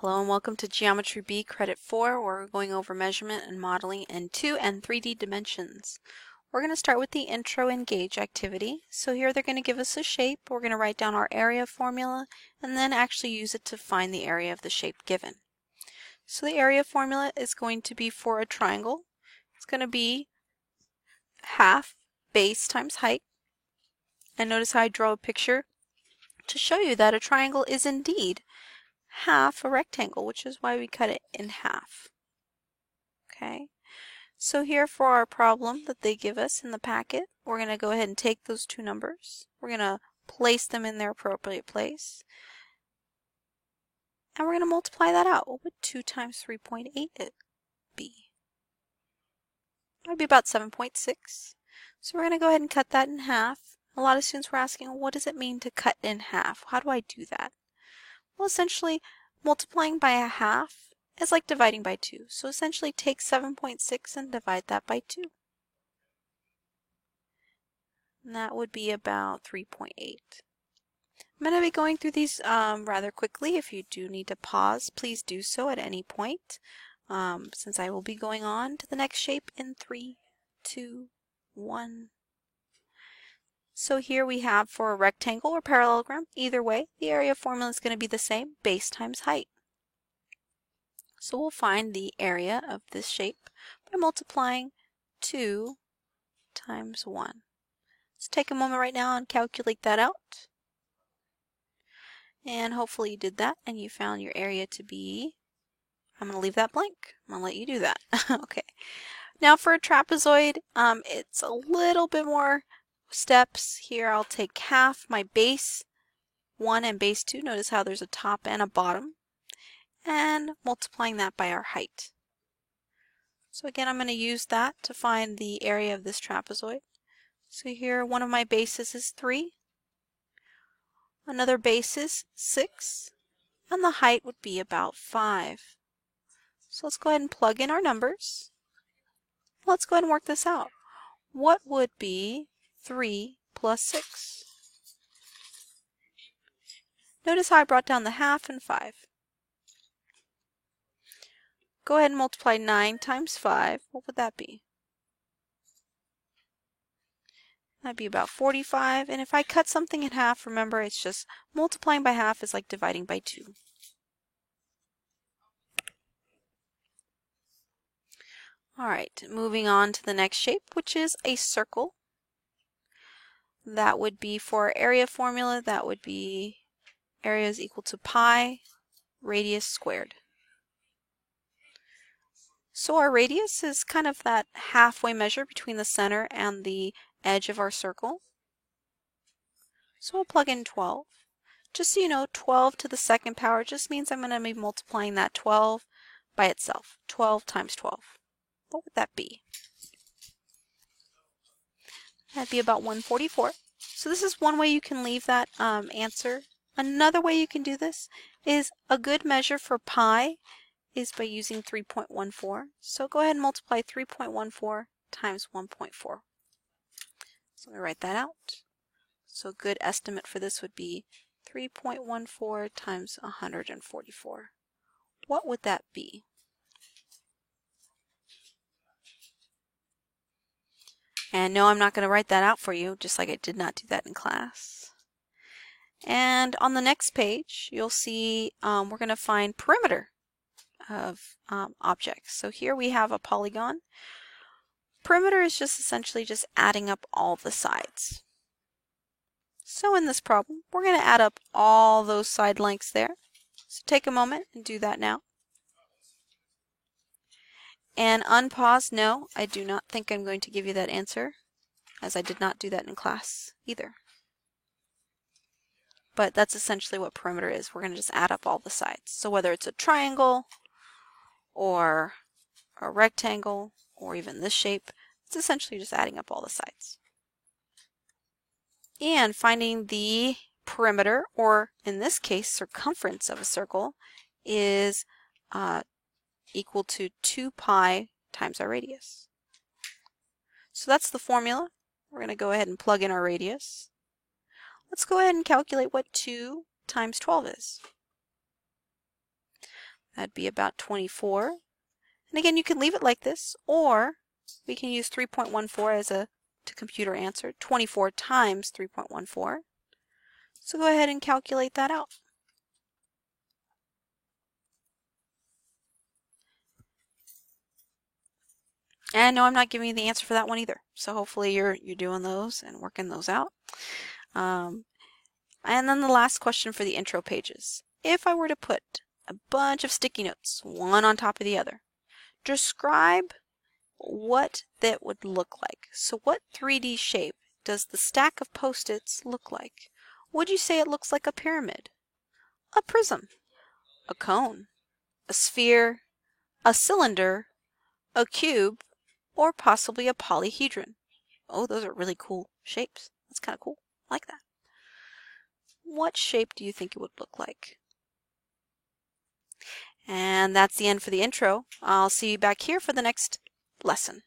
Hello and welcome to Geometry B Credit 4, where we're going over measurement and modeling in 2 and 3D dimensions. We're going to start with the intro and gauge activity. So here they're going to give us a shape. We're going to write down our area formula and then actually use it to find the area of the shape given. So the area formula is going to be for a triangle. It's going to be half base times height. And notice how I draw a picture to show you that a triangle is indeed half a rectangle, which is why we cut it in half. Okay, so here for our problem that they give us in the packet, we're going to go ahead and take those two numbers. We're going to place them in their appropriate place. And we're going to multiply that out. What would 2 times 3.8 it be? That would be about 7.6. So we're going to go ahead and cut that in half. A lot of students were asking, what does it mean to cut in half? How do I do that? Well, essentially, multiplying by a half is like dividing by 2. So essentially, take 7.6 and divide that by 2. And that would be about 3.8. I'm going to be going through these rather quickly. If you do need to pause, please do so at any point, since I will be going on to the next shape in 3, 2, 1. So here we have for a rectangle or parallelogram, either way, the area formula is going to be the same, base times height. So we'll find the area of this shape by multiplying 2 times 1. Let's take a moment right now and calculate that out. And hopefully you did that and you found your area to be, I'm going to leave that blank. I'm going to let you do that. Okay. Now for a trapezoid, it's a little bit more steps. Here I'll take half my base 1 and base 2. Notice how there's a top and a bottom. And multiplying that by our height. So again, I'm going to use that to find the area of this trapezoid. So here, one of my bases is 3. Another base is 6. And the height would be about 5. So let's go ahead and plug in our numbers. Let's go ahead and work this out. What would be 3 plus 6? Notice how I brought down the half and 5. Go ahead and multiply 9 times 5. What would that be? That'd be about 45. And if I cut something in half, remember it's just multiplying by half is like dividing by 2. Alright, moving on to the next shape, which is a circle. That would be for our area formula, that would be area is equal to pi radius squared. So our radius is kind of that halfway measure between the center and the edge of our circle. So we'll plug in 12. Just so you know, 12 to the second power just means I'm going to be multiplying that 12 by itself. 12 times 12. What would that be? That'd be about 144. So this is one way you can leave that answer. Another way you can do this is a good measure for pi is by using 3.14. So go ahead and multiply 3.14 times 1.4. So let me write that out. So a good estimate for this would be 3.14 times 144. What would that be? And no, I'm not going to write that out for you, just like I did not do that in class. And on the next page, you'll see we're going to find perimeter of objects. So here we have a polygon. Perimeter is just essentially just adding up all the sides. So in this problem, we're going to add up all those side lengths there. So take a moment and do that now. And unpause, no, I do not think I'm going to give you that answer, as I did not do that in class either. But that's essentially what perimeter is. We're going to just add up all the sides. So whether it's a triangle, or a rectangle, or even this shape, it's essentially just adding up all the sides. And finding the perimeter, or in this case, circumference of a circle, is equal to 2 pi times our radius. So that's the formula. We're going to go ahead and plug in our radius. Let's go ahead and calculate what 2 times 12 is. That'd be about 24. And again, you can leave it like this, or we can use 3.14 as to compute our answer. 24 times 3.14. So go ahead and calculate that out. And no, I'm not giving you the answer for that one either. So hopefully you're doing those and working those out. And then the last question for the intro pages. If I were to put a bunch of sticky notes, one on top of the other, describe what that would look like. So what 3D shape does the stack of Post-its look like? Would you say it looks like a pyramid, a prism, a cone, a sphere, a cylinder, a cube, or possibly a polyhedron? Oh, those are really cool shapes. That's kind of cool. I like that. What shape do you think it would look like? And that's the end for the intro. I'll see you back here for the next lesson.